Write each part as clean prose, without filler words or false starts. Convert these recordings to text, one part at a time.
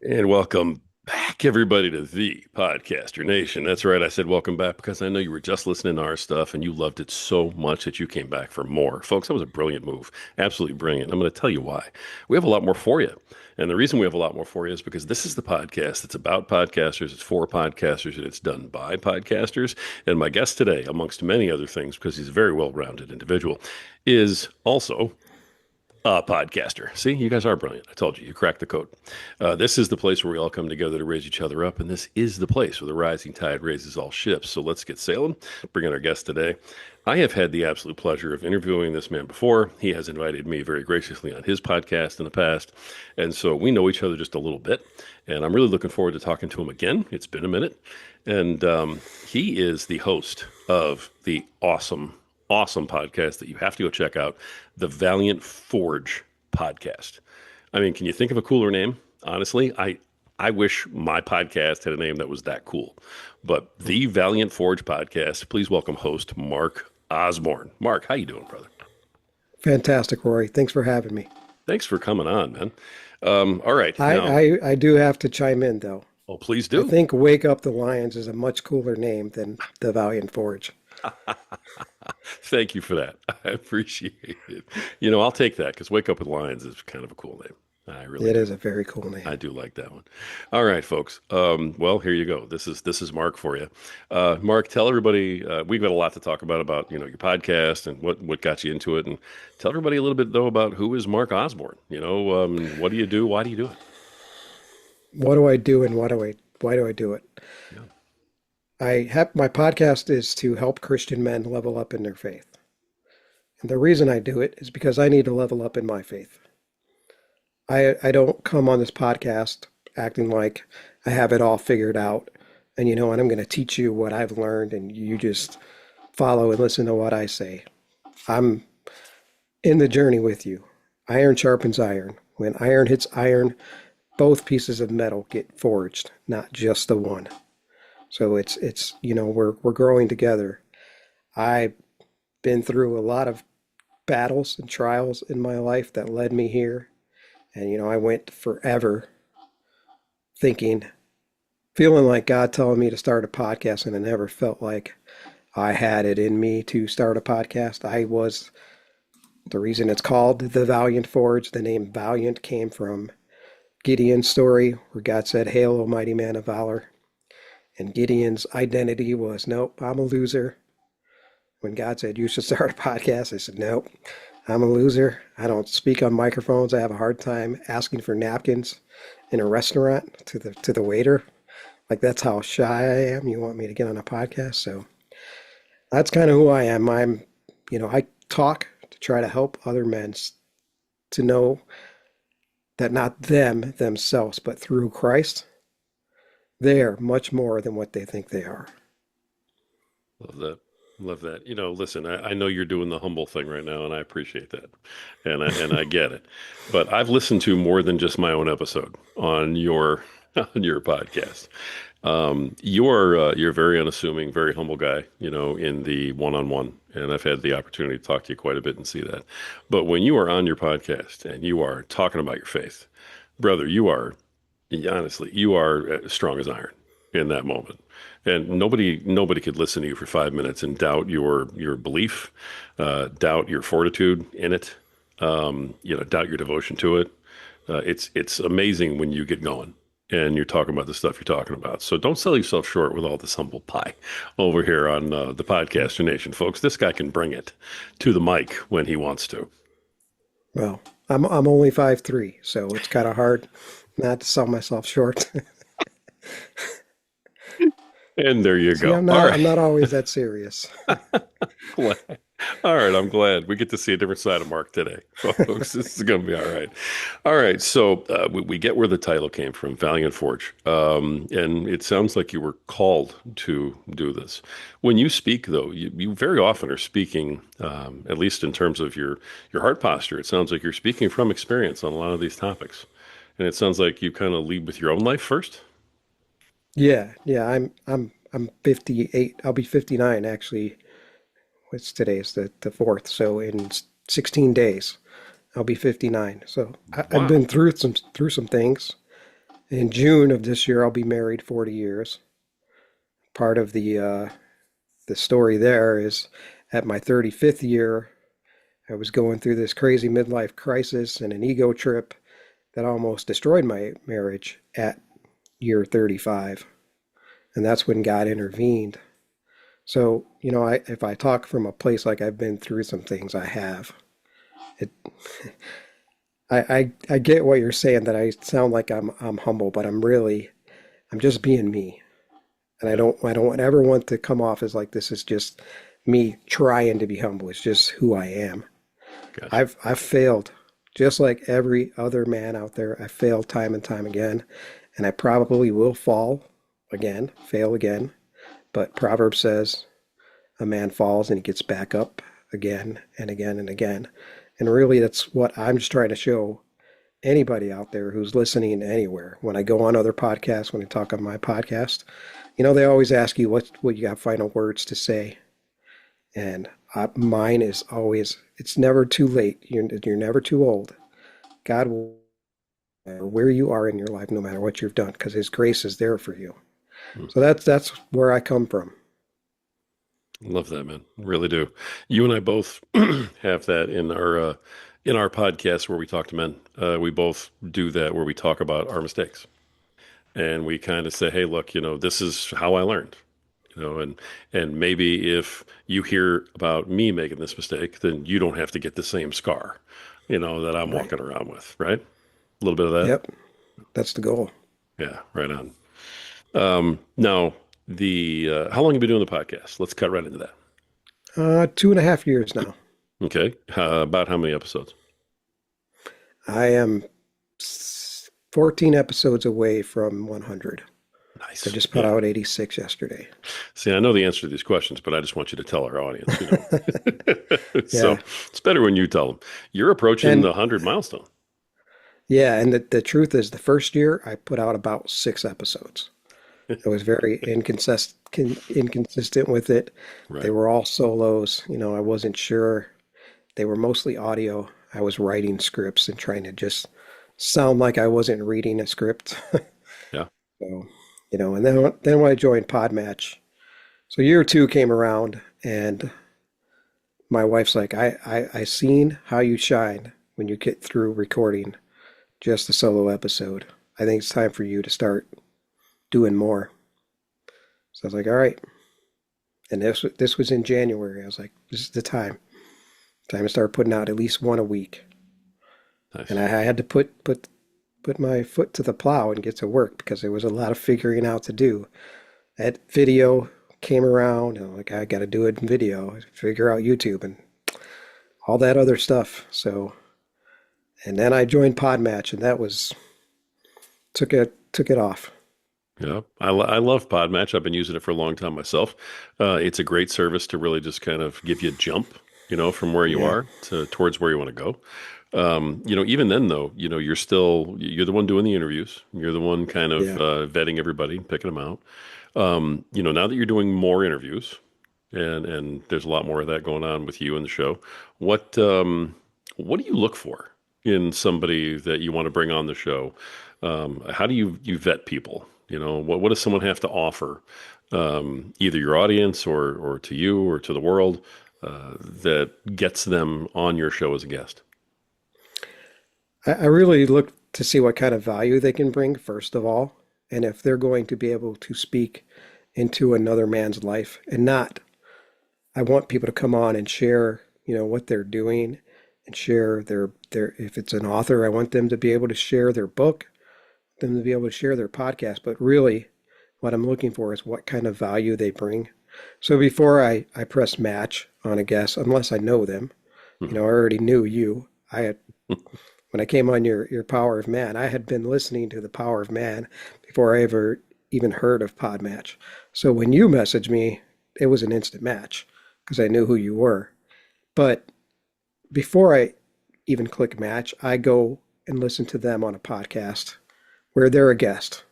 And welcome back, everybody, to the Podcaster Nation. That's right. I said welcome back because I know you were just listening to our stuff and you loved it so much that you came back for more. Folks, that was a brilliant move. Absolutely brilliant. I'm going to tell you why. We have a lot more for you. And the reason we have a lot more for you is because this is the podcast. It's about podcasters, it's for podcasters, and it's done by podcasters. And my guest today, amongst many other things, because he's a very well rounded individual, is also podcaster. See, you guys are brilliant. I told you, you cracked the code. This is the place where we all come together to raise each other up, and this is the place where the rising tide raises all ships. So let's get sailing. Bring in our guest today. I have had the absolute pleasure of interviewing this man before. He has invited me very graciously on his podcast in the past, and so we know each other just a little bit. And I'm really looking forward to talking to him again. It's been a minute, and he is the host of the awesome podcast that you have to go check out, the Valiant Forge podcast. I mean, can you think of a cooler name? Honestly, I wish my podcast had a name that was that cool. But the Valiant Forge podcast, please welcome host Mark Osborne. Mark, how you doing, brother? Fantastic, Rory. Thanks for having me. Thanks for coming on, man. All right, I, now, I do have to chime in, though. oh, please I do. think Wake Up the Lions is a much cooler name than the Valiant Forge. Thank you for that. I appreciate it. I'll take that because Wake Up with Lions is kind of a cool name. I really It do. is a very cool I name. do like that one. All right, folks. Well, here you go. This is Mark for you. Mark, tell everybody we've got a lot to talk about your podcast and what got you into it, and tell everybody a little bit though about who is Mark Osborne. What do you do? Why do you do it? What do I do and why do I do it? Yeah. I have my podcast is to help Christian men level up in their faith. And the reason I do it is because I need to level up in my faith. I don't come on this podcast acting like I have it all figured out and I'm going to teach you what I've learned and you just follow and listen to what I say. I'm in the journey with you. Iron sharpens iron. When iron hits iron, both pieces of metal get forged, not just the one. So we're growing together. I've been through a lot of battles and trials in my life that led me here. And I went forever thinking, feeling like God telling me to start a podcast, and I never felt like I had it in me to start a podcast. I was the reason it's called the Valiant Forge. The name Valiant came from Gideon's story, where God said, "Hail, O mighty man of valor." And Gideon's identity was, "Nope, I'm a loser." When God said, "You should start a podcast," I said, "Nope, I'm a loser. I don't speak on microphones. I have a hard time asking for napkins in a restaurant to the waiter. Like that's how shy I am. You want me to get on a podcast?" So that's kind of who I am. I talk to try to help other men to know that not them themselves, but through Christ, they're much more than what they think they are. Love that. Love that. Listen, I know you're doing the humble thing right now, and I appreciate that, and I get it. But I've listened to more than just my own episode on your on your podcast. You're a very unassuming, very humble guy, in the one-on-one, and I've had the opportunity to talk to you quite a bit and see that. But when you are on your podcast and you are talking about your faith, brother, honestly, you are strong as iron in that moment. And nobody could listen to you for 5 minutes and doubt your belief, doubt your fortitude in it, doubt your devotion to it. It's amazing when you get going and you're talking about the stuff you're talking about. So don't sell yourself short with all this humble pie over here on the Podcaster Nation, folks. This guy can bring it to the mic when he wants to. Well, I'm only 5'3", so it's kind of hard not to sell myself short. And there you See, go. I'm All not right. I'm not always that serious. Glad. All right, I'm glad we get to see a different side of Mark today, folks. This is going to be all right. All right, so we get where the title came from, Valiant Forge, and it sounds like you were called to do this. When you speak, though, you very often are speaking, at least in terms of your heart posture. It sounds like you're speaking from experience on a lot of these topics, and it sounds like you kind of lead with your own life first. Yeah. I'm 58. I'll be 59 actually. What's today's the fourth? So in 16 days, I'll be 59. So I've Wow. been through some things, In June of this year, I'll be married 40 years. Part of the story there is at my 35th year, I was going through this crazy midlife crisis and an ego trip that almost destroyed my marriage at year 35. And that's when God intervened. So, if I talk from a place like I've been through some things, I have. It, I get what you're saying that I sound like I'm humble, but I'm just being me. And I don't ever want to come off as like this is just me trying to be humble. It's just who I am. Gotcha. I've failed just like every other man out there. I failed time and time again, and I probably will fall again, fail again. But Proverbs says a man falls and he gets back up again and again and again. And really, that's what I'm just trying to show anybody out there who's listening anywhere. When I go on other podcasts, when I talk on my podcast, they always ask you what you got final words to say. And mine is always, it's never too late. You're never too old. God will, where you are in your life, no matter what you've done, because His grace is there for you. Hmm. So that's where I come from. Love that, man. Really do. You and I both have that in our podcast where we talk to men. We both do that where we talk about our mistakes and we kind of say, "Hey, look, this is how I learned." And maybe if you hear about me making this mistake, then you don't have to get the same scar, that I'm Right. walking around with, right? A little bit of that. Yep. That's the goal. Yeah, right on. Now the how long have you been doing the podcast? Let's cut right into that. 2.5 years now. Okay. About how many episodes? I am 14 episodes away from 100. I Nice. just put Yeah. out 86 yesterday. See, I know the answer to these questions, but I just want you to tell our audience, So Yeah. it's better when you tell them. You're approaching the And 100 milestone. yeah, and the truth is the first year I put out about 6 episodes. I was very inconsistent with it. They Right. were all solos. I wasn't sure. They were mostly audio. I was writing scripts and trying to just sound like I wasn't reading a script. Yeah. So, and then when I joined Podmatch, so year two came around, and my wife's like, I seen how you shine when you get through recording just a solo episode. I think it's time for you to start doing more. So I was like, all right. And this was in January. I was like, this is the time to start putting out at least one a week. And Nice. I had to put my foot to the plow and get to work because there was a lot of figuring out to do. That video came around, and I'm like, I got to do it in video, figure out YouTube and all that other stuff. So, and then I joined Podmatch, and that was took it off. Yeah. I love Podmatch. I've been using it for a long time myself. It's a great service to really just kind of give you a jump, from where you Yeah, are to towards where you want to go. Even then though, you're the one doing the interviews. You're the one kind of yeah, vetting everybody, picking them out. Now that you're doing more interviews and there's a lot more of that going on with you in the show, what do you look for in somebody that you want to bring on the show? How do you vet people? What does someone have to offer, either your audience or to you or to the world, that gets them on your show as a guest? I really look to see what kind of value they can bring, first of all, and if they're going to be able to speak into another man's life and not. I want people to come on and share, what they're doing and share their if it's an author, I want them to be able to share their book, them to be able to share their podcast, but really what I'm looking for is what kind of value they bring. So before I press match on a guest, unless I know them, I Mhm. already knew you. I had when I came on your Power of Man, I had been listening to the Power of Man before I ever even heard of Podmatch. So when you messaged me, it was an instant match because I knew who you were. But before I even click match, I go and listen to them on a podcast where they're a guest.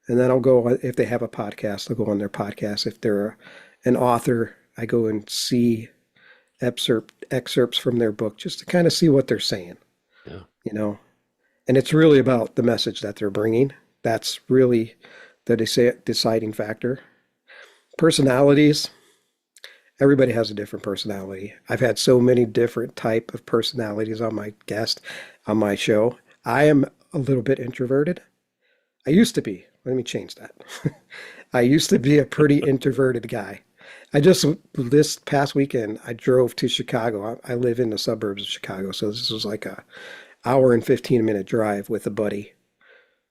And then I'll go, if they have a podcast, I'll go on their podcast. If they're an author, I go and see excerpts from their book just to kind of see what they're saying, Yeah. you know. And it's really about the message that they're bringing. That's really the deciding factor. Personalities, everybody has a different personality. I've had so many different type of personalities on my show. I am a little bit introverted. I used to be. Let me change that. I used to be a pretty introverted guy. I just this past weekend I drove to Chicago. I live in the suburbs of Chicago, so this was like a hour and 15-minute drive with a buddy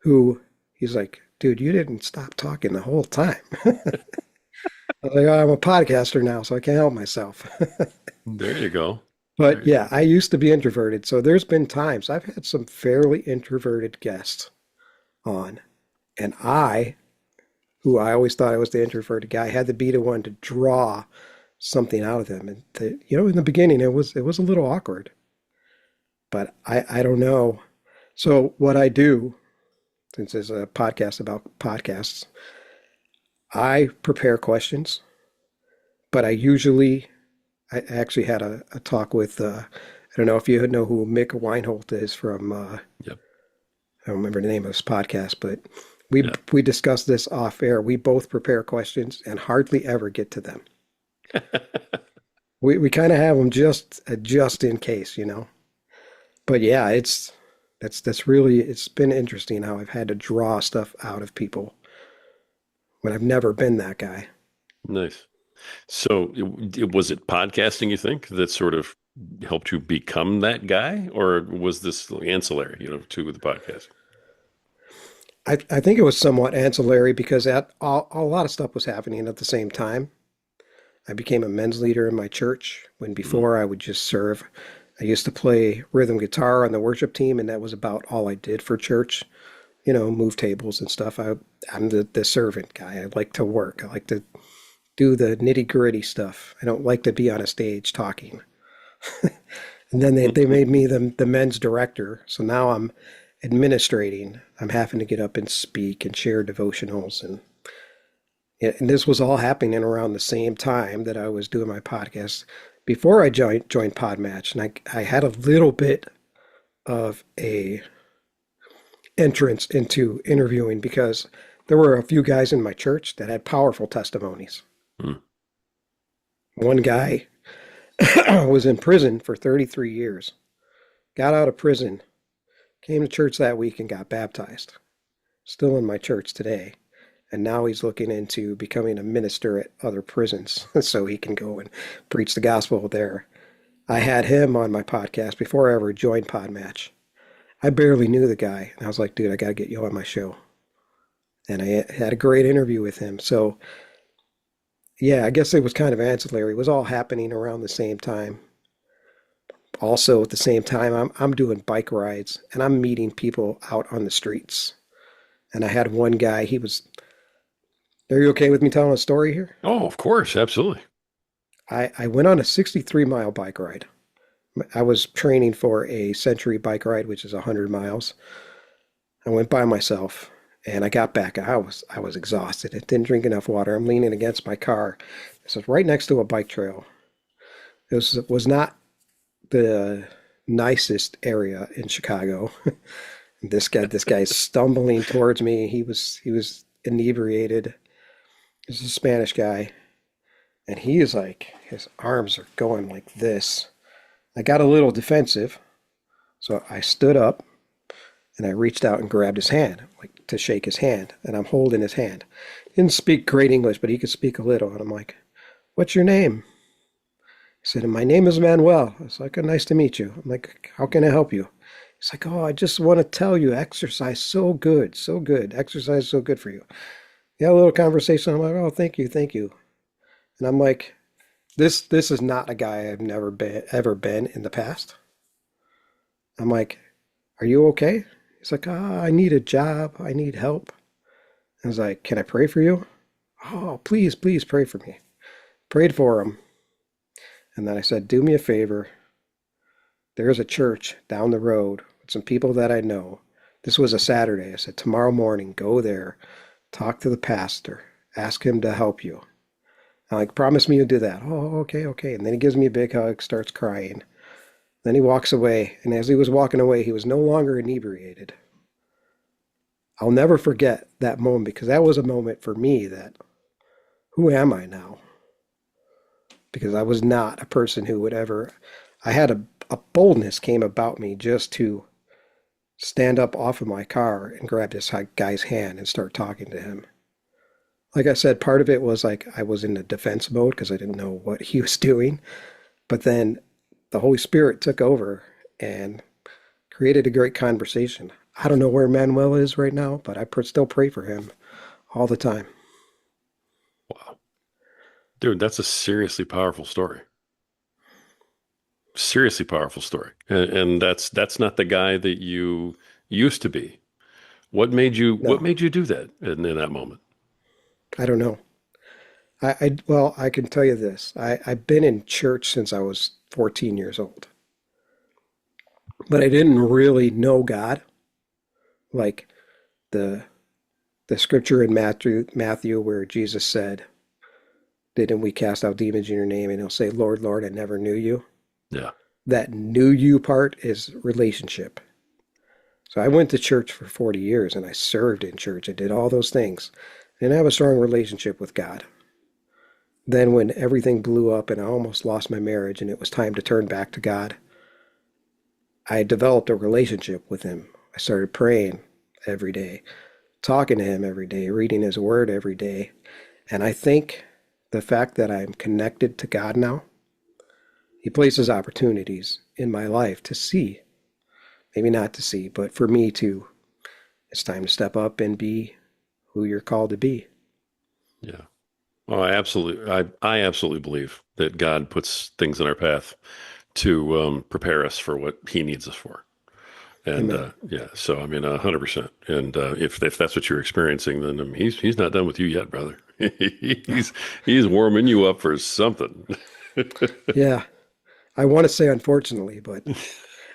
who he's like, dude, you didn't stop talking the whole time. I was like, oh, I'm a podcaster now, so I can't help myself. There you go. But There you yeah, go. I used to be introverted. So there's been times I've had some fairly introverted guests on, and who I always thought I was the introverted guy, had to be the one to draw something out of them. And in the beginning it was a little awkward, but I don't know. So what I do, since it's a podcast about podcasts, I prepare questions, but I actually had a talk with I don't know if you know who Mick Weinholt is from Yep. I don't remember the name of his podcast, but Yeah. we discussed this off air. We both prepare questions and hardly ever get to them. We kind of have them just in case. But yeah, that's really it's been interesting how I've had to draw stuff out of people when I've never been that guy. Nice. So, was it podcasting, you think, that sort of helped you become that guy, or was this ancillary, to the podcast? I think it was somewhat ancillary because a lot of stuff was happening at the same time. I became a men's leader in my church when Mm, before I would just serve. I used to play rhythm guitar on the worship team, and that was about all I did for church. Move tables and stuff. I'm the servant guy. I like to work. I like to do the nitty gritty stuff. I don't like to be on a stage talking. And then they made me the men's director. So now I'm administrating. I'm having to get up and speak and share devotionals. And this was all happening around the same time that I was doing my podcast before I joined Podmatch. And I had a little bit of a entrance into interviewing because there were a few guys in my church that had powerful testimonies. mm. One guy was in prison for 33 years, got out of prison, came to church that week and got baptized. Still in my church today. And now he's looking into becoming a minister at other prisons so he can go and preach the gospel there. I had him on my podcast before I ever joined Podmatch. I barely knew the guy. And I was like, dude, I got to get you on my show. And I had a great interview with him. So, yeah, I guess it was kind of ancillary. It was all happening around the same time. Also, at the same time, I'm doing bike rides and I'm meeting people out on the streets. And I had one guy, are you okay with me telling a story here? Oh, of course, absolutely. I went on a 63-mile bike ride. I was training for a century bike ride, which is 100 miles. I went by myself and I got back. I was exhausted. I didn't drink enough water. I'm leaning against my car. This was right next to a bike trail. It was not the nicest area in Chicago. This guy's stumbling towards me. He was inebriated. He's a Spanish guy, and he is like his arms are going like this. I got a little defensive, so I stood up and I reached out and grabbed his hand, like to shake his hand, and I'm holding his hand. He didn't speak great English, but he could speak a little, and I'm like, "What's your name?" He said, "My name is Manuel." I was like, "Oh, nice to meet you." I'm like, "How can I help you?" He's like, "Oh, I just want to tell you, exercise so good, so good. Exercise is so good for you." We had a little conversation. I'm like, "Oh, thank you, thank you." And I'm like, this is not a guy I've never been ever been in the past. I'm like, "Are you okay?" He's like, I need a job. I need help." I was like, "Can I pray for you?" "Oh, please, please pray for me." Prayed for him. And then I said, "Do me a favor. There's a church down the road with some people that I know." This was a Saturday. I said, "Tomorrow morning, go there, talk to the pastor, ask him to help you." I'm like, "Promise me you'll do that." "Oh, okay, okay." And then he gives me a big hug, starts crying. Then he walks away. And as he was walking away, he was no longer inebriated. I'll never forget that moment because that was a moment for me that who am I now? Because I was not a person who would ever, I had a boldness came about me just to stand up off of my car and grab this guy's hand and start talking to him. Like I said, part of it was like I was in a defense mode because I didn't know what he was doing. But then the Holy Spirit took over and created a great conversation. I don't know where Manuel is right now, but I still pray for him all the time. Wow. Dude, that's a seriously powerful story. Seriously powerful story. And that's not the guy that you used to be. What No, made you do that in that moment? I don't know. Well, I can tell you this. I've been in church since I was 14 years old, but I didn't really know God. Like the the scripture in Matthew where Jesus said, "Didn't we cast out demons in your name?" And he'll say, "Lord, Lord, I never knew you." Yeah. That knew you part is relationship. So I went to church for 40 years and I served in church. I did all those things. And I have a strong relationship with God. Then when everything blew up and I almost lost my marriage and it was time to turn back to God, I developed a relationship with him. I started praying every day, talking to him every day, reading his word every day. And I think the fact that I'm connected to God now, he places opportunities in my life to see, maybe not to see, but for me to, it's time to step up and be who you're called to be. Yeah. Oh, I absolutely believe that God puts things in our path to prepare us for what He needs us for. And Amen. yeah, so I mean, 100%. And if that's what you're experiencing, then he's not done with you yet, brother. He's he's warming you up for something. Yeah, I want to say unfortunately, but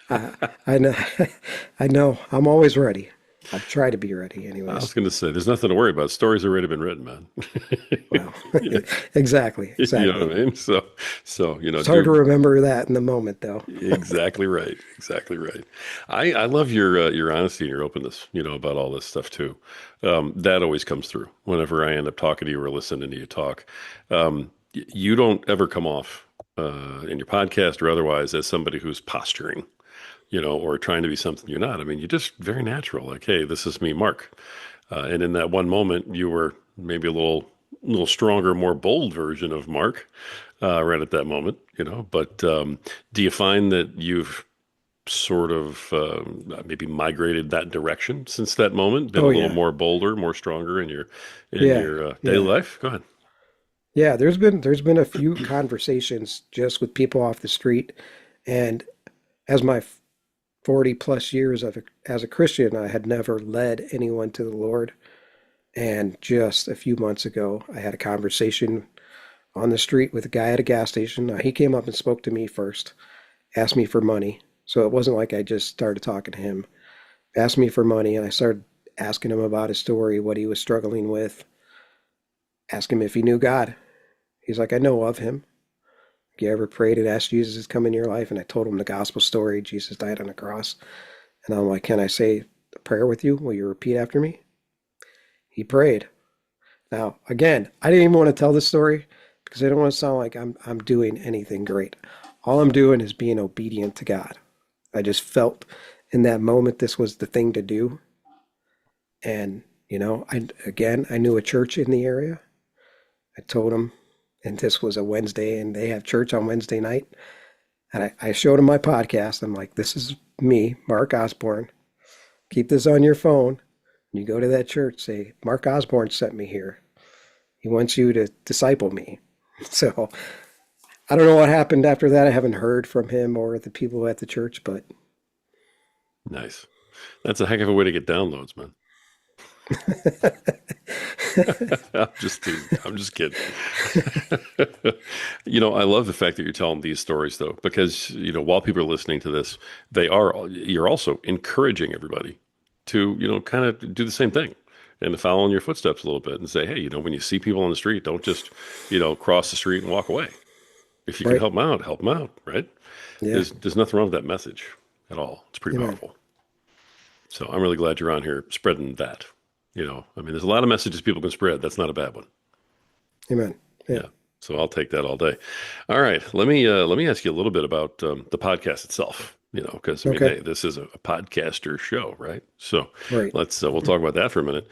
I, I know, I know, I'm always ready. I try to be ready, I was anyways. going to say, there's nothing to worry about. Story's already been written, man. Well, exactly, You know exactly. what I mean? So It's hard to do remember that in the moment, though. exactly right, exactly right. I love your honesty and your openness, about all this stuff too. That always comes through whenever I end up talking to you or listening to you talk. You don't ever come off in your podcast or otherwise as somebody who's posturing, or trying to be something you're not. I mean, you're just very natural. Like, hey, this is me, Mark. And in that one moment, you were maybe a little stronger, more bold version of Mark, right at that moment, But do you find that you've sort of maybe migrated that direction since that moment? Been a Oh little yeah, more bolder, more stronger in your yeah, daily yeah, life? Go ahead. yeah. There's been a few conversations just with people off the street, and as my 40 plus years as a Christian, I had never led anyone to the Lord. And just a few months ago, I had a conversation on the street with a guy at a gas station. He came up and spoke to me first, asked me for money. So it wasn't like I just started talking to him. Asked me for money, and I started asking him about his story, what he was struggling with, asked him if he knew God. He's like, I know of him. You ever prayed and asked Jesus to come in your life? And I told him the gospel story. Jesus died on the cross. And I'm like, can I say a prayer with you? Will you repeat after me? He prayed. Now, again, I didn't even want to tell this story because I don't want to sound like I'm doing anything great. All I'm doing is being obedient to God. I just felt in that moment this was the thing to do. And, I knew a church in the area. I told them, and this was a Wednesday, and they have church on Wednesday night. And I showed them my podcast. I'm like, this is me, Mark Osborne. Keep this on your phone. You go to that church, say, Mark Osborne sent me here. He wants you to disciple me. So I don't know what happened after that. I haven't heard from him or the people at the church, but Nice. That's a heck of a way to get downloads, man. I'm just teasing. I'm just kidding. I love the fact that you're telling these stories though, because while people are listening to this, you're also encouraging everybody to kind of do the same thing and to follow in your footsteps a little bit and say, hey, when you see people on the street, don't just cross the street and walk away. If you can right. help them out, right? Yeah. There's nothing wrong with that message at all. It's pretty Amen. powerful. So I'm really glad you're on here spreading that. I mean, there's a lot of messages people can spread. That's not a bad one. Amen. Yeah. Yeah. So I'll take that all day. All right. Let me ask you a little bit about the podcast itself. Because I mean, Okay. hey, this is a podcaster show, right? So Right. we'll talk about that for a minute.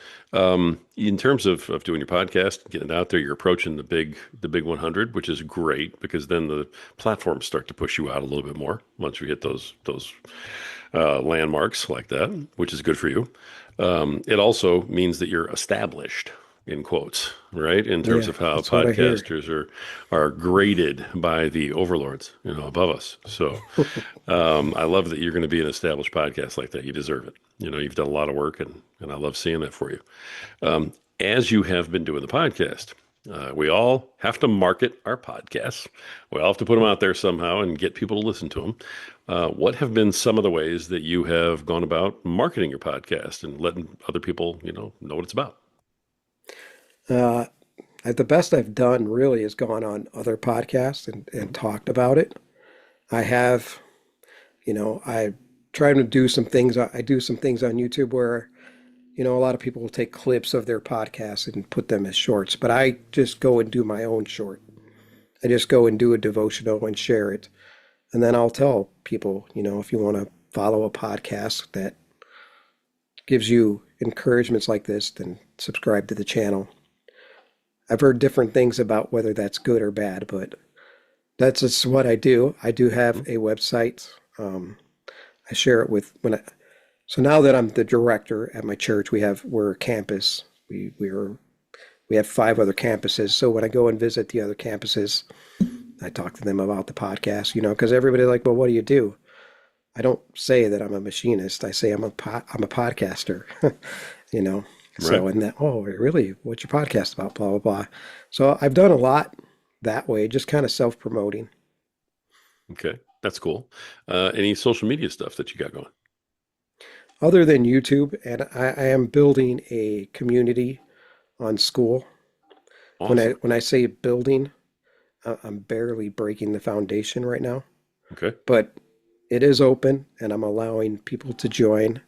In terms of doing your podcast, getting it out there, you're approaching the big 100, which is great because then the platforms start to push you out a little bit more once we hit those landmarks like that, which is good for you. It also means that you're established in quotes, right? In terms Yeah. of how That's what I hear. podcasters are graded by the overlords, above us. So I love that you're going to be an established podcast like that. You deserve it. You've done a lot of work, and I love seeing that for you. As you have been doing the podcast, we all have to market our podcasts. We all have to put them out there somehow and get people to listen to them. What have been some of the ways that you have gone about marketing your podcast and letting other people, know what it's about? Uh, the best I've done really is gone on other podcasts and talked about it. I have, I try to do some things. I do some things on YouTube where, a lot of people will take clips of their podcasts and put them as shorts, but I just go and do my own short. I just go and do a devotional and share it. And then I'll tell people, if you want to follow a podcast that gives you encouragements like this, then subscribe to the channel. I've heard different things about whether that's good or bad, but that's just what I do. I do have Mhm. a website. I share it so now that I'm the director at my church, we're a campus. We have 5 other campuses. So when I go and visit the other campuses, I talk to them about the podcast, because everybody's like, well, what do you do? I don't say that I'm a machinist. I say I'm a podcaster, you know. Right. So and that, oh, really? What's your podcast about? Blah blah blah. So I've done a lot that way, just kind of self-promoting. Okay. That's cool. Any social media stuff that you got going? Other than YouTube, and I am building a community on school. When I Awesome. when I say building, I'm barely breaking the foundation right now, Okay. but it is open, and I'm allowing people to join.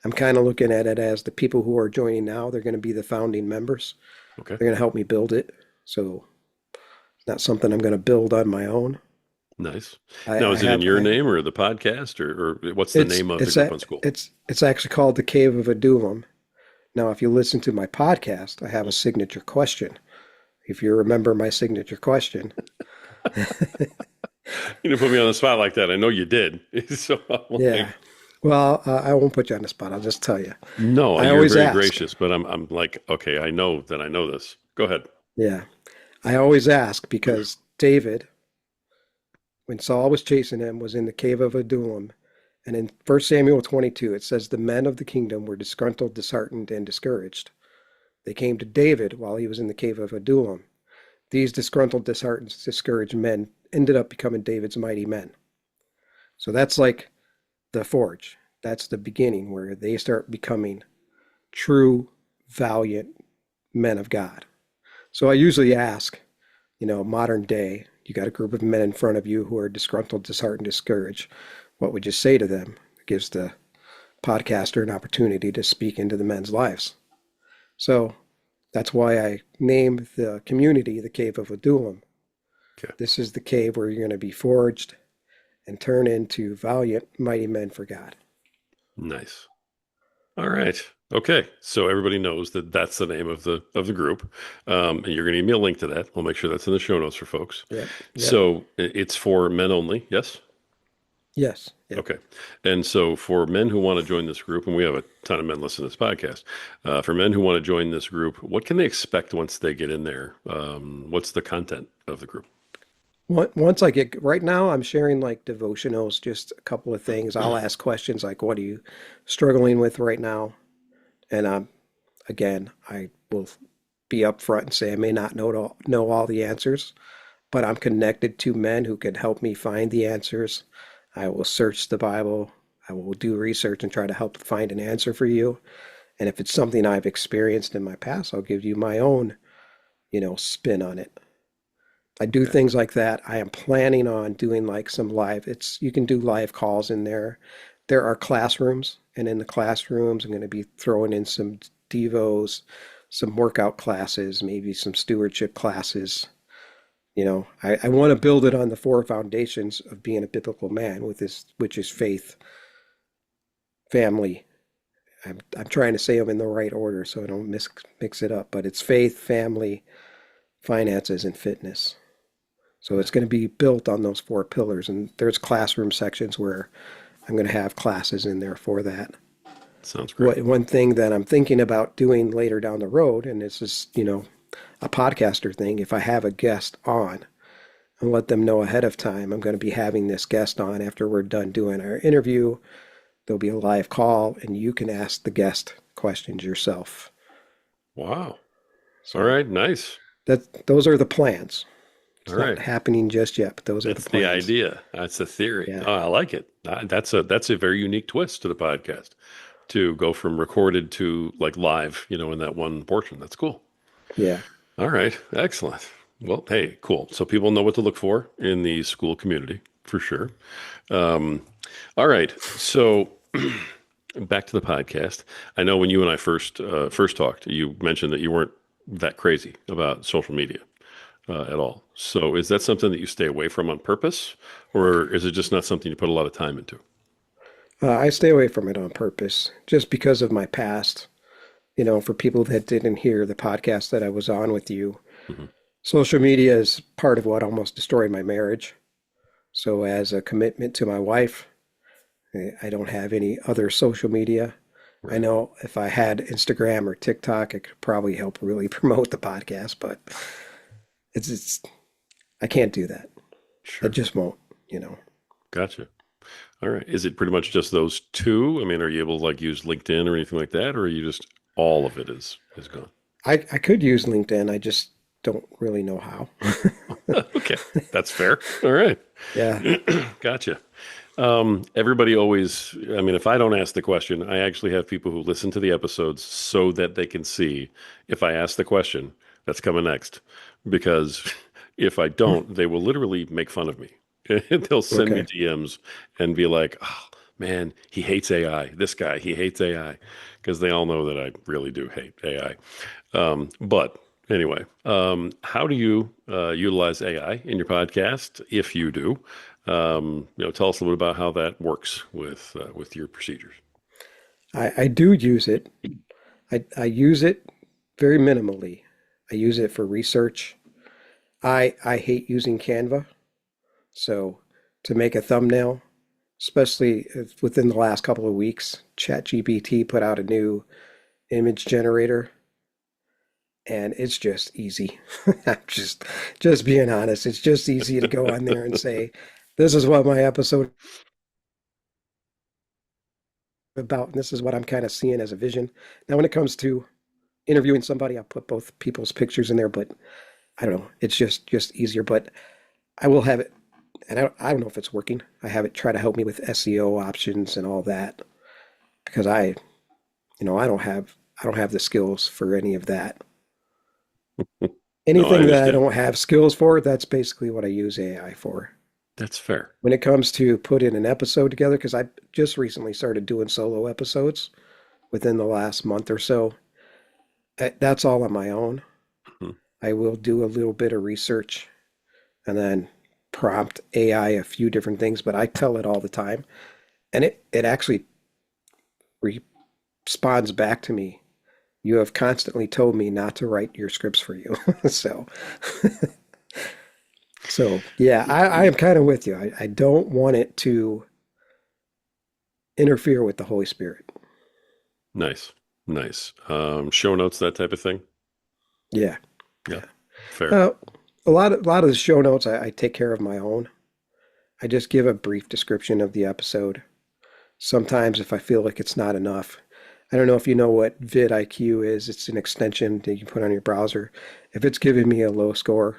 I'm kind of looking at it as the people who are joining now, they're going to be the founding members. Okay. They're going to help me build it. So it's not something I'm going to build on my own. Nice. I, Now, I is it in have your name or the podcast or what's the name of the group on school? it's actually called the Cave of Adullam. Now, if you listen to my podcast, I have a signature question. If you remember my signature question, You didn't put me on the spot like that. I know you did. So I'm yeah. like, Well, I won't put you on the spot. I'll just tell you. no, I you're always very ask. gracious, but I'm like, okay, I know that I know this. Go ahead. Yeah. I always ask because David, when Saul was chasing him, was in the cave of Adullam. And in 1 Samuel 22, it says, the men of the kingdom were disgruntled, disheartened, and discouraged. They came to David while he was in the cave of Adullam. These disgruntled, disheartened, discouraged men ended up becoming David's mighty men. So that's like the forge. That's the beginning where they start becoming true, valiant men of God. So I usually ask, modern day, you got a group of men in front of you who are disgruntled, disheartened, discouraged. What would you say to them? It gives the podcaster an opportunity to speak into the men's lives. So that's why I named the community the Cave of Adullam. Okay. This is the cave where you're going to be forged and turn into valiant, mighty men for God. Nice. All right. Okay. So everybody knows that that's the name of the group. And you're going to give me a link to that. We'll make sure that's in the show notes for folks. Yep. Yep. So it's for men only. Yes. Yes. Yep. Okay. And so for men who want to join this group, and we have a ton of men listening to this podcast, for men who want to join this group, what can they expect once they get in there? What's the content of the group? Once I get right now, I'm sharing like devotionals, just a couple of things. I'll ask questions like, "What are you struggling with right now?" And again, I will be upfront and say I may not know all the answers, but I'm connected to men who can help me find the answers. I will search the Bible. I will do research and try to help find an answer for you. And if it's something I've experienced in my past, I'll give you my own, spin on it. I do Okay. things like that. I am planning on doing like some live. You can do live calls in there. There are classrooms. And in the classrooms, I'm going to be throwing in some devos, some workout classes, maybe some stewardship classes. I want to build it on the four foundations of being a biblical man, which is faith, family. I'm trying to say them in the right order so I don't mix it up, but it's faith, family, finances, and fitness. So it's going to be built on those four pillars, and there's classroom sections where I'm going to have classes in there for that. Sounds great. One thing that I'm thinking about doing later down the road, and this is, a podcaster thing, if I have a guest on and let them know ahead of time, I'm going to be having this guest on after we're done doing our interview. There'll be a live call, and you can ask the guest questions yourself. Wow. All So right. Nice. those are the plans. All It's not right. happening just yet, but those are the That's the plans. idea. That's the theory. Yeah, Oh, I like it. That's a very unique twist to the podcast to go from recorded to like live, in that one portion. That's cool. yeah. All right. Excellent. Well, hey, cool. So people know what to look for in the school community for sure. Um, all right. So back to the podcast. I know when you and I first talked, you mentioned that you weren't that crazy about social media at all. So is that something that you stay away from on purpose, or is it just not something you put a lot of time into? I stay away from it on purpose just because of my past. For people that didn't hear the podcast that I was on with you, Hmm. social media is part of what almost destroyed my marriage. So, as a commitment to my wife, I don't have any other social media. I Right. know if I had Instagram or TikTok, it could probably help really promote the podcast, but it's I can't do that. I Sure. just won't, you know. Gotcha. All right. Is it pretty much just those two? I mean, are you able to like use LinkedIn or anything like that, or are you just all of it is gone? I could use LinkedIn. I just don't really know how. Okay, that's fair. All right. Yeah. Gotcha. Everybody always, I mean, if I don't ask the question, I actually have people who listen to the episodes so that they can see if I ask the question that's coming next. Because if I don't, they will literally make fun of me. They'll send me Okay. DMs and be like, oh, man, he hates AI. This guy, he hates AI. Because they all know that I really do hate AI. But anyway, how do you utilize AI in your podcast? If you do, tell us a little bit about how that works with your procedures. I do use it. I use it very minimally. I use it for research. I hate using Canva. So to make a thumbnail, especially within the last couple of weeks, ChatGPT put out a new image generator, and it's just easy. I'm just being honest. It's just easy to go on there and say, "This is what my episode is about, and this is what I'm kind of seeing as a vision." Now, when it comes to interviewing somebody, I'll put both people's pictures in there, but I don't know. It's just easier. But I will have it, and I don't know if it's working. I have it try to help me with SEO options and all that because I don't have the skills for any of that. No, I Anything that I understand. don't have skills for, that's basically what I use AI for. That's fair. When it comes to putting an episode together, because I just recently started doing solo episodes within the last month or so, that's all on my own. Mhm. I will do a little bit of research and then prompt AI a few different things, but I tell it all the time, and it actually responds back to me. You have constantly told me not to write your scripts for you. so so yeah, I am kind of with you. I don't want it to interfere with the Holy Spirit. Nice, nice. Show notes, that type of thing. Yeah, Yeah, yeah. fair. Uh, a lot of the show notes I take care of my own. I just give a brief description of the episode. Sometimes if I feel like it's not enough, I don't know if you know what vidIQ is. It's an extension that you put on your browser. If it's giving me a low score,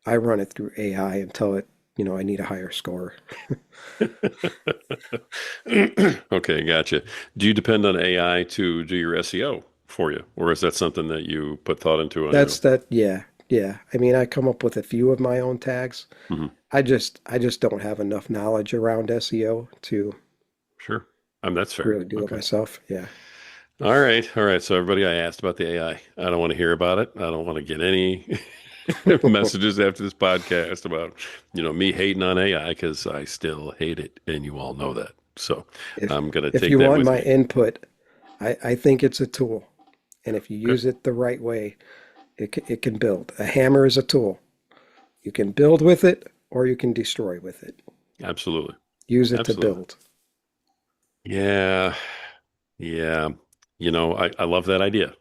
I run it through AI and tell it, I need a higher score. Okay, gotcha. Do you depend on AI to do your SEO for you, or is that something that you put thought into on your That's own? that, yeah, yeah. I mean, I come up with a few of my own tags. Hmm. I just don't have enough knowledge around SEO to Sure. That's fair. really do it Okay. myself. Yeah. All right. All right. So everybody, I asked about the AI. I don't want to hear about it. I don't want to get any messages after this podcast about, me hating on AI because I still hate it, and you all know that. So If I'm gonna if take you that want with my me. input, I think it's a tool, and if you Okay. use it the right way, it can build. A hammer is a tool. You can build with it, or you can destroy with it. Absolutely. Use it to Absolutely. build. Yeah. Yeah. I love that idea.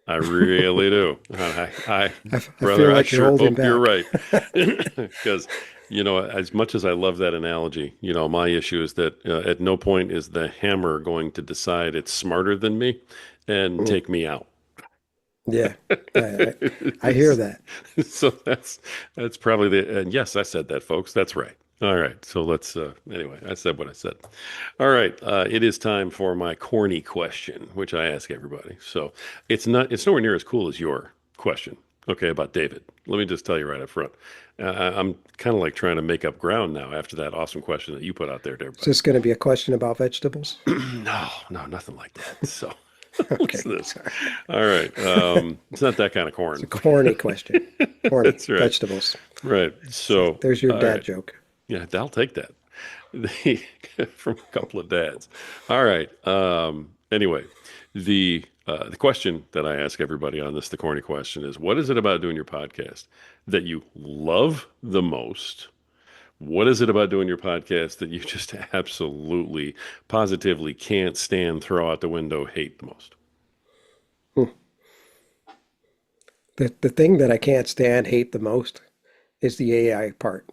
I really do. I Brother, feel I like you're sure holding hope you're back. right. Because, as much as I love that analogy, my issue is that at no point is the hammer going to decide it's smarter than me and Mm, take me out. yeah, I hear that. So that's probably and yes, I said that, folks. That's right. All right. So let's anyway, I said what I said. All right. It is time for my corny question, which I ask everybody. So it's nowhere near as cool as your question. Okay, about David. Let me just tell you right up front. I'm kind of like trying to make up ground now after that awesome question that you put out there to Is everybody. this going to be a question about vegetables? No, no, nothing like that. So what's Okay, this? sorry. All right. It's not that kind of It's a corn. corny question. Corny That's right. vegetables. Right. So So, there's your all dad right. joke. Yeah, I'll take that. From a couple of dads. All right. Anyway, the question that I ask everybody on this, the corny question is, what is it about doing your podcast that you love the most? What is it about doing your podcast that you just absolutely, positively can't stand, throw out the window, hate the most? Hmm. The thing that I can't stand, hate the most is the AI part.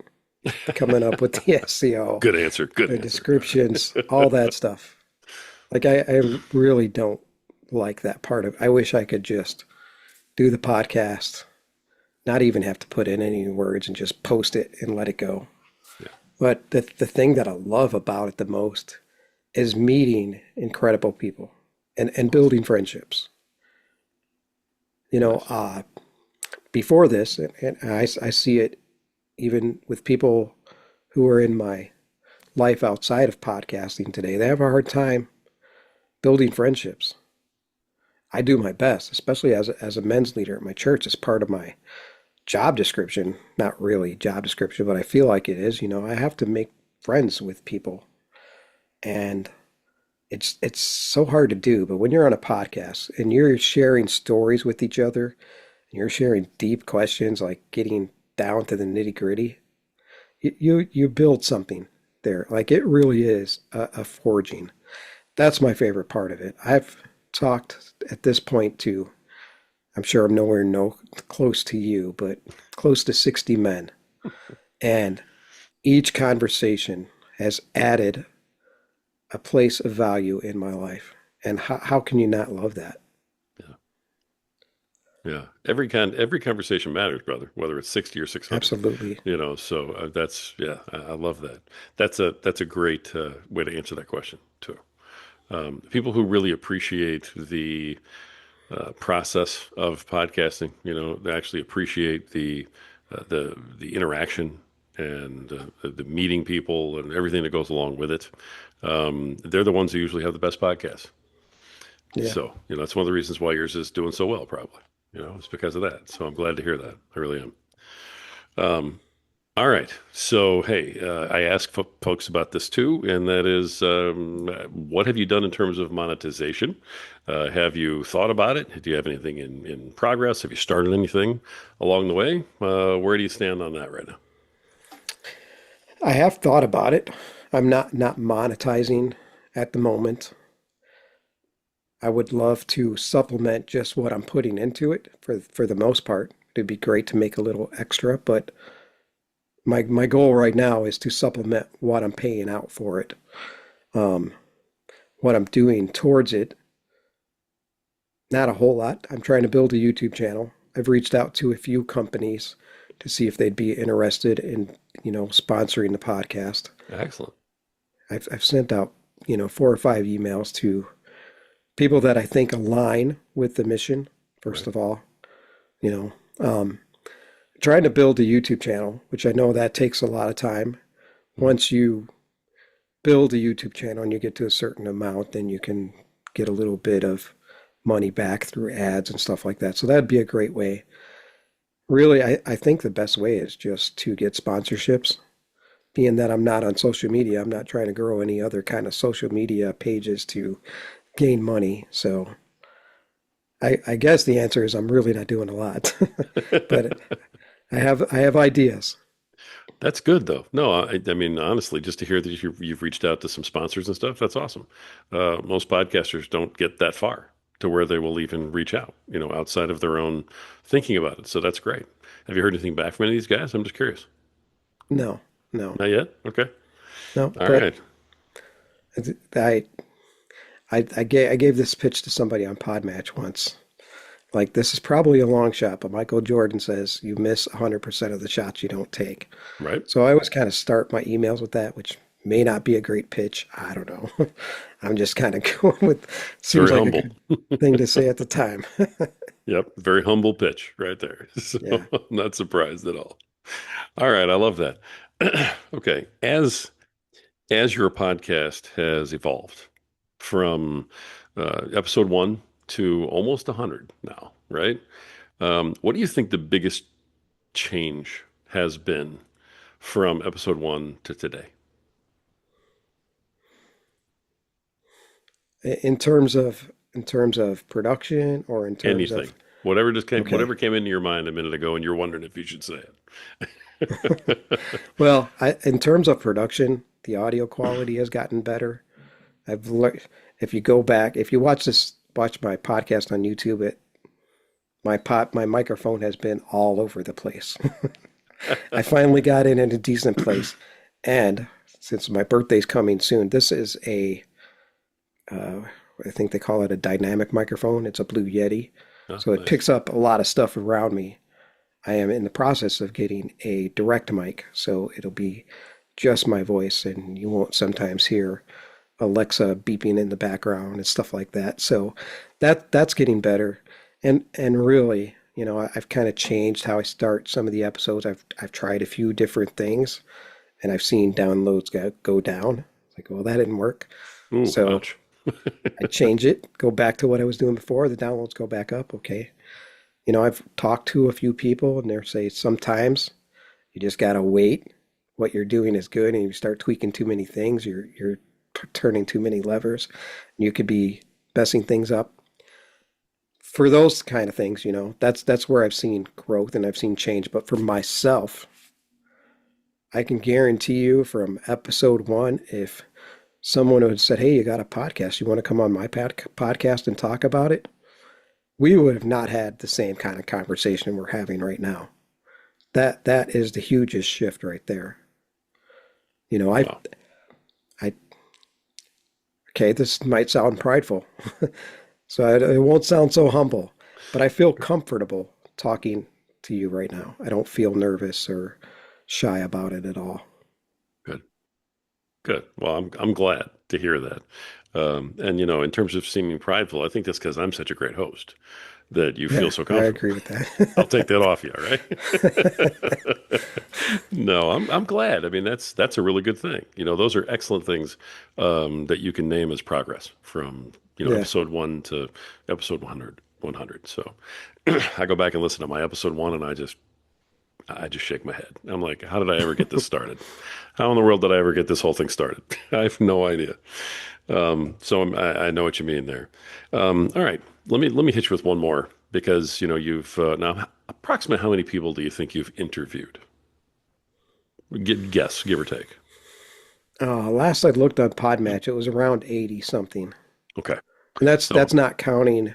Coming up with the SEO, Good answer. Good the answer. descriptions, all that stuff. Like I really don't like that part of. I wish I could just do the podcast, not even have to put in any words and just post it and let it go. Yeah. But the thing that I love about it the most is meeting incredible people and Awesome. building friendships. You know, Nice. before this, and I see it even with people who are in my life outside of podcasting today, they have a hard time building friendships. I do my best, especially as a men's leader at my church, as part of my job description. Not really job description, but I feel like it is. I have to make friends with people, and it's so hard to do. But when you're on a podcast and you're sharing stories with each other, and you're sharing deep questions, like getting down to the nitty gritty, you build something there. Like it really is a forging. That's my favorite part of it. I've talked at this point to, I'm sure I'm nowhere no close to you, but close to 60 men. And each conversation has added a place of value in my life. And how can you not love that? Yeah. Yeah. Every conversation matters, brother, whether it's 60 or 600. Absolutely. So that's yeah, I love that. That's a great way to answer that question too. People who really appreciate the process of podcasting, they actually appreciate the interaction and the meeting people and everything that goes along with it. They're the ones who usually have the best podcasts. Yeah. So, that's one of the reasons why yours is doing so well, probably. It's because of that. So I'm glad to hear that. I really am. Um, all right. So, hey, I ask folks about this too, and that is, what have you done in terms of monetization? Have you thought about it? Do you have anything in progress? Have you started anything along the way? Where do you stand on that right now? I have thought about it. I'm not monetizing at the moment. I would love to supplement just what I'm putting into it for the most part. It'd be great to make a little extra, but my goal right now is to supplement what I'm paying out for it. Um, what I'm doing towards it, not a whole lot. I'm trying to build a YouTube channel. I've reached out to a few companies to see if they'd be interested in, sponsoring the podcast. Excellent. I've sent out, 4 or 5 emails to people that I think align with the mission, first Right. of all. You know, trying to build a YouTube channel, which I know that takes a lot of time. Mhm. Once you build a YouTube channel and you get to a certain amount, then you can get a little bit of money back through ads and stuff like that. So that'd be a great way. Really, I think the best way is just to get sponsorships. Being that I'm not on social media, I'm not trying to grow any other kind of social media pages to gain money. So I guess the answer is I'm really not doing a lot, but I have ideas. That's good though. No, I mean, honestly, just to hear that you've reached out to some sponsors and stuff, that's awesome. Most podcasters don't get that far to where they will even reach out, outside of their own thinking about it. So that's great. Have you heard anything back from any of these guys? I'm just curious. No, no, Not yet? Okay. no. All But right. I I gave this pitch to somebody on Podmatch once. Like, this is probably a long shot, but Michael Jordan says you miss 100% of the shots you don't take. Right. So I always kind of start my emails with that, which may not be a great pitch. I don't know. I'm just kind of going with, It's seems very like a humble. good thing to say at the time. Yep. Very humble pitch right there. So Yeah. I'm not surprised at all. All right. I love that. Okay. As your podcast has evolved from episode one to almost 100 now, right? What do you think the biggest change has been from episode one to today? In terms of production or in terms Anything, of whatever okay. came into your mind a minute ago, and you're wondering if you should say it. Well, in terms of production, the audio quality has gotten better. I've learned if you go back, if you watch my podcast on YouTube, my microphone has been all over the place. I finally got in a decent place, and since my birthday's coming soon, this is uh, I think they call it a dynamic microphone. It's a Blue Yeti, Oh, so it nice. picks up a lot of stuff around me. I am in the process of getting a direct mic, so it'll be just my voice, and you won't sometimes hear Alexa beeping in the background and stuff like that. So that's getting better. And really, I've kind of changed how I start some of the episodes. I've tried a few different things, and I've seen downloads go down. It's like, well, that didn't work. Ooh, So ouch. I change it, go back to what I was doing before. The downloads go back up. Okay. I've talked to a few people, and they say sometimes you just gotta wait. What you're doing is good, and you start tweaking too many things. You're turning too many levers. You could be messing things up. For those kind of things, that's where I've seen growth and I've seen change. But for myself, I can guarantee you from episode one, if someone had said, "Hey, you got a podcast? You want to come on my podcast and talk about it?" We would have not had the same kind of conversation we're having right now. That is the hugest shift right there. You know, I Wow. I okay, this might sound prideful, so it won't sound so humble, but I feel comfortable talking to you right now. I don't feel nervous or shy about it at all. Good. Good. Well, I'm glad to hear that. And in terms of seeming prideful, I think that's because I'm such a great host that you feel Yeah, so I comfortable. agree with I'll take that. that off you, all right? No, I'm glad. I mean, that's a really good thing. Those are excellent things that you can name as progress from, Yeah. episode one to episode 100. 100. So I go back and listen to my episode one, and I just shake my head. I'm like, how did I ever get this started? How in the world did I ever get this whole thing started? I have no idea. So I know what you mean there. All right, let me hit you with one more because you've now approximately how many people do you think you've interviewed? Guess, give or take. Last I looked on Podmatch, it was around 80 something. Okay, And that's so that's not counting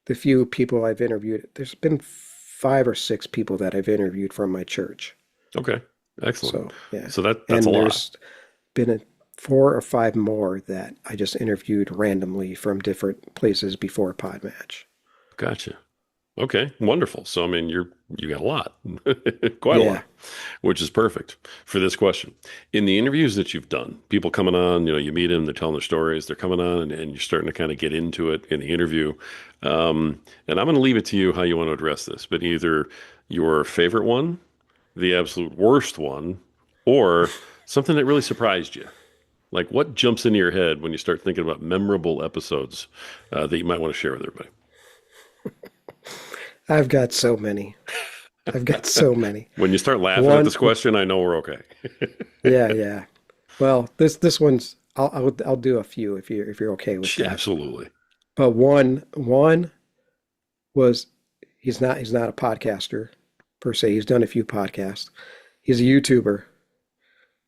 the few people I've interviewed. There's been 5 or 6 people that I've interviewed from my church. okay, excellent. So, yeah. So that's a And lot. there's been 4 or 5 more that I just interviewed randomly from different places before Podmatch. Gotcha. Okay, wonderful. So I mean, you got a lot, quite a Yeah. lot, which is perfect for this question. In the interviews that you've done, people coming on, you meet them, they're telling their stories, they're coming on, and you're starting to kind of get into it in the interview. And I'm going to leave it to you how you want to address this, but either your favorite one, the absolute worst one, or something that really surprised you. Like, what jumps into your head when you start thinking about memorable episodes that you might want to share with everybody? I've got so many. I've got so many. When you start laughing at One, this question, I know we're okay. yeah, yeah. Well, this one's I'll do a few if you're okay with that. Absolutely. But one was he's not a podcaster per se. He's done a few podcasts. He's a YouTuber.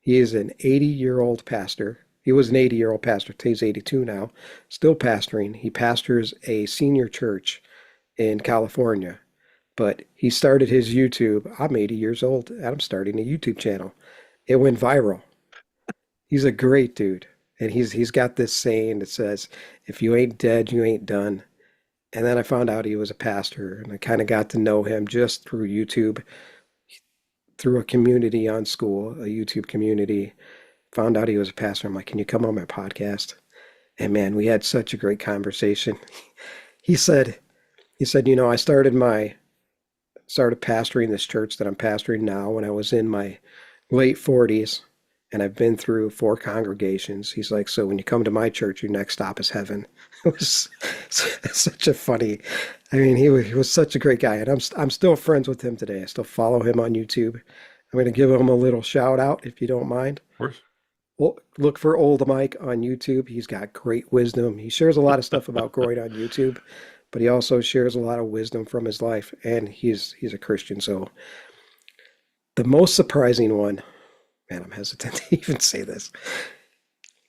He is an 80-year-old pastor. He was an 80-year-old pastor. He's 82 now, still pastoring. He pastors a senior church in California. But he started his YouTube. I'm 80 years old and I'm starting a YouTube channel. It went viral. He's a great dude. And he's got this saying that says, if you ain't dead, you ain't done. And then I found out he was a pastor, and I kind of got to know him just through YouTube, through a community on school, a YouTube community. Found out he was a pastor. I'm like, can you come on my podcast? And man, we had such a great conversation. He said, I started pastoring this church that I'm pastoring now when I was in my late 40s, and I've been through 4 congregations. He's like, so when you come to my church, your next stop is heaven. It was such a funny. I mean, he was such a great guy, and I'm still friends with him today. I still follow him on YouTube. I'm going to give him a little shout out if you don't mind. Of course. Well, look for Old Mike on YouTube. He's got great wisdom. He shares a lot of stuff about growing on YouTube, but he also shares a lot of wisdom from his life, and he's a Christian. So the most surprising one, man, I'm hesitant to even say this.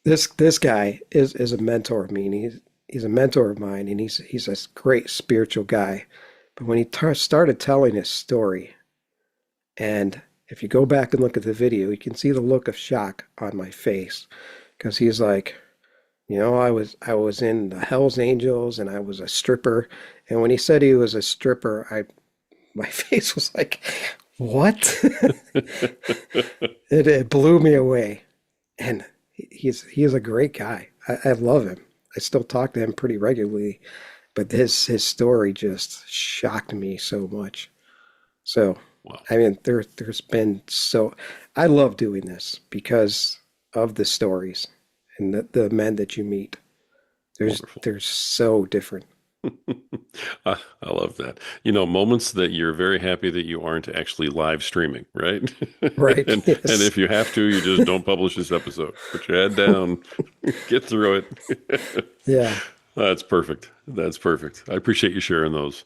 This guy is a mentor of me, and he's a mentor of mine, and he's a great spiritual guy. But when he started telling his story, and if you go back and look at the video, you can see the look of shock on my face because he's like, I was in the Hell's Angels and I was a stripper. And when he said he was a stripper, my face was like, what? It blew me away. And he is a great guy. I love him. I still talk to him pretty regularly, but his story just shocked me so much. So, Wow. I mean, there's been so I love doing this because of the stories and the men that you meet. There's Wonderful. they're so different. I love that. Moments that you're very happy that you aren't actually live streaming, right? Right? And Yes. if you have to, you just don't publish this episode. Put your head down, get through it. Yeah. That's perfect. That's perfect. I appreciate you sharing those.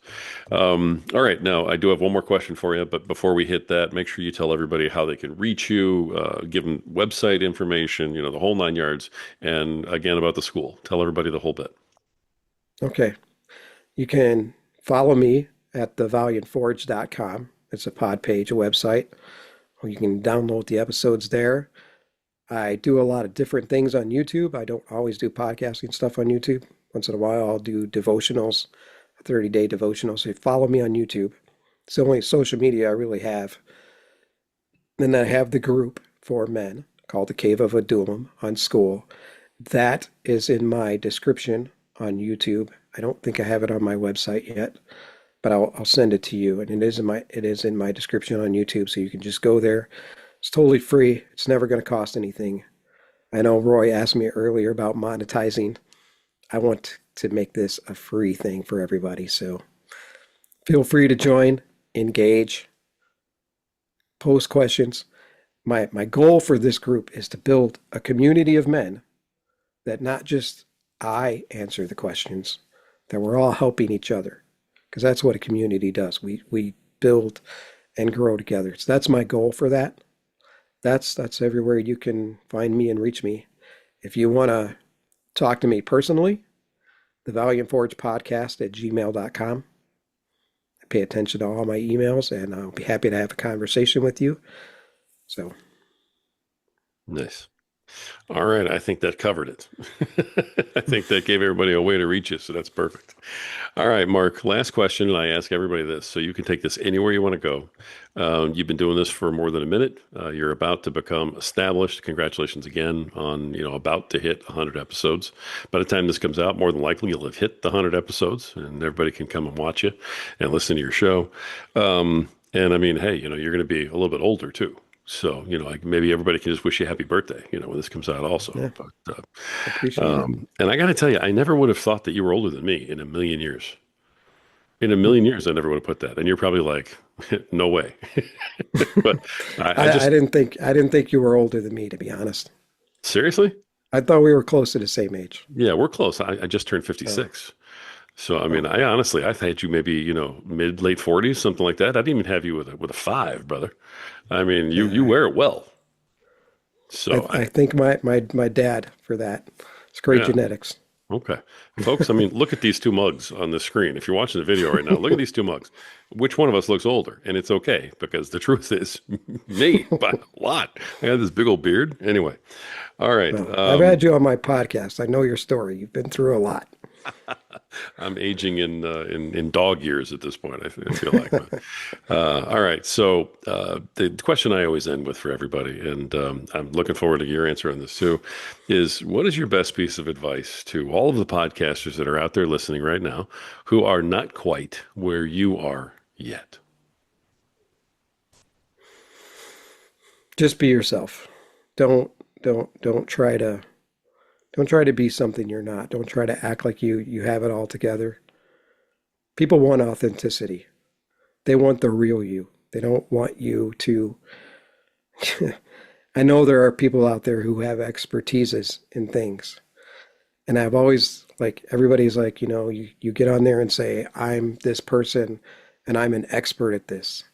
All right. Now, I do have one more question for you, but before we hit that, make sure you tell everybody how they can reach you, give them website information, the whole 9 yards, and again about the school. Tell everybody the whole bit. Okay. You can follow me at thevaliantforge.com. It's a pod page, a website, or you can download the episodes there. I do a lot of different things on YouTube. I don't always do podcasting stuff on YouTube. Once in a while, I'll do devotionals, a 30-day devotional. So follow me on YouTube. It's the only social media I really have. Then I have the group for men called the Cave of Adullam on school. That is in my description on YouTube. I don't think I have it on my website yet, but I'll send it to you. And it is in my description on YouTube, so you can just go there. It's totally free. It's never going to cost anything. I know Roy asked me earlier about monetizing. I want to make this a free thing for everybody. So feel free to join, engage, post questions. My goal for this group is to build a community of men that not just I answer the questions, that we're all helping each other. Because that's what a community does. We build and grow together. So that's my goal for that. That's everywhere you can find me and reach me. If you want to talk to me personally, the Valiant Forge podcast at gmail.com. I pay attention to all my emails and I'll be happy to have a conversation with you. So, Nice. All right, I think that covered it. I think that gave everybody a way to reach you, so that's perfect. All right, Mark, last question, and I ask everybody this, so you can take this anywhere you want to go. You've been doing this for more than a minute. You're about to become established. Congratulations again on, about to hit 100 episodes. By the time this comes out, more than likely you'll have hit the 100 episodes, and everybody can come and watch you and listen to your show. And I mean, hey, you're going to be a little bit older too. So, like maybe everybody can just wish you happy birthday, when this comes out also. Yeah, But, appreciate it. and I got to tell you, I never would have thought that you were older than me in a million years. In a million years, I never would have put that. And you're probably like, no way. But I I just, didn't think you were older than me, to be honest. seriously? I thought we were close to the same age. Yeah, we're close. I just turned Oh, 56. So, I mean, oh, I honestly, I had you maybe, mid, late 40s, something like that. I didn't even have you with a five, brother. I mean, you yeah. wear it well. So I think my dad for that. It's great yeah. genetics. Okay. Folks, I mean, look at these two mugs on the screen. If you're watching the video right now, look at these two mugs. Which one of us looks older? And it's okay because the truth is me by a lot. I got this big old beard. Anyway. All right. Well, I've had you on my podcast. I know your story. You've been through a lot. I'm aging in dog years at this point. I feel like. But, all right. So the question I always end with for everybody, and I'm looking forward to your answer on this too, is what is your best piece of advice to all of the podcasters that are out there listening right now who are not quite where you are yet? Just be yourself. Don't don't try to be something you're not. Don't try to act like you have it all together. People want authenticity. They want the real you. They don't want you to I know there are people out there who have expertises in things. And I've always like everybody's like, you get on there and say, I'm this person and I'm an expert at this.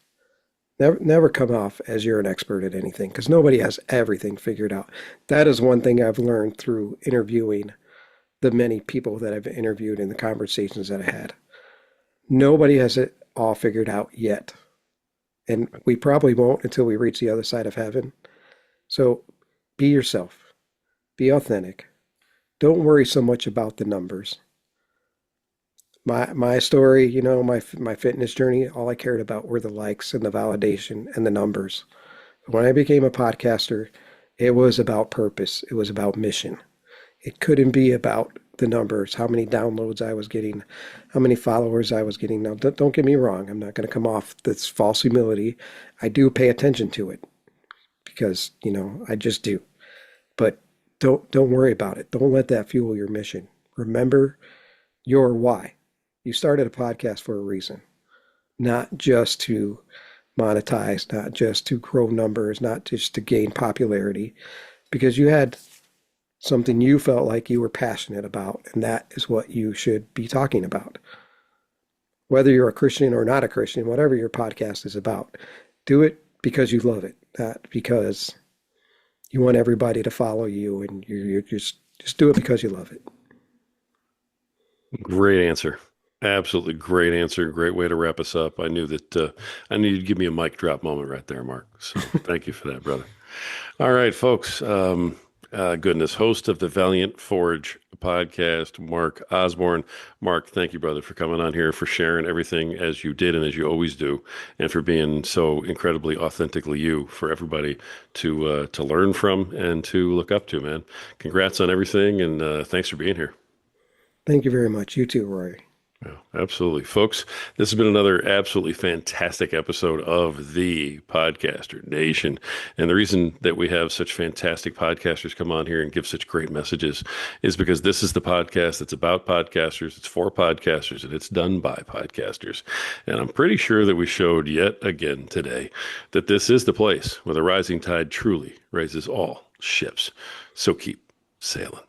Never come off as you're an expert at anything because nobody has everything figured out. That is one thing I've learned through interviewing the many people that I've interviewed and the conversations that I had. Nobody has it all figured out yet. And we probably won't until we reach the other side of heaven. So be yourself, be authentic. Don't worry so much about the numbers. My story, my fitness journey, all I cared about were the likes and the validation and the numbers. When I became a podcaster, it was about purpose. It was about mission. It couldn't be about the numbers, how many downloads I was getting, how many followers I was getting. Now, don't get me wrong. I'm not going to come off this false humility. I do pay attention to it because, I just do. But don't worry about it. Don't let that fuel your mission. Remember your why. You started a podcast for a reason, not just to monetize, not just to grow numbers, not just to gain popularity, because you had something you felt like you were passionate about, and that is what you should be talking about. Whether you're a Christian or not a Christian, whatever your podcast is about, do it because you love it, not because you want everybody to follow you, and you're just do it because you love it. Great answer. Absolutely great answer. Great way to wrap us up. I knew that I knew you'd give me a mic drop moment right there, Mark. So thank you for that, brother. All right, folks. Goodness, host of the Valiant Forge podcast, Mark Osborne. Mark, thank you, brother, for coming on here, for sharing everything as you did and as you always do, and for being so incredibly authentically you for everybody to learn from and to look up to, man. Congrats on everything, and thanks for being here. Thank you very much. You too, Rory. Yeah, absolutely. Folks, this has been another absolutely fantastic episode of the Podcaster Nation. And the reason that we have such fantastic podcasters come on here and give such great messages is because this is the podcast that's about podcasters, it's for podcasters, and it's done by podcasters. And I'm pretty sure that we showed yet again today that this is the place where the rising tide truly raises all ships. So keep sailing.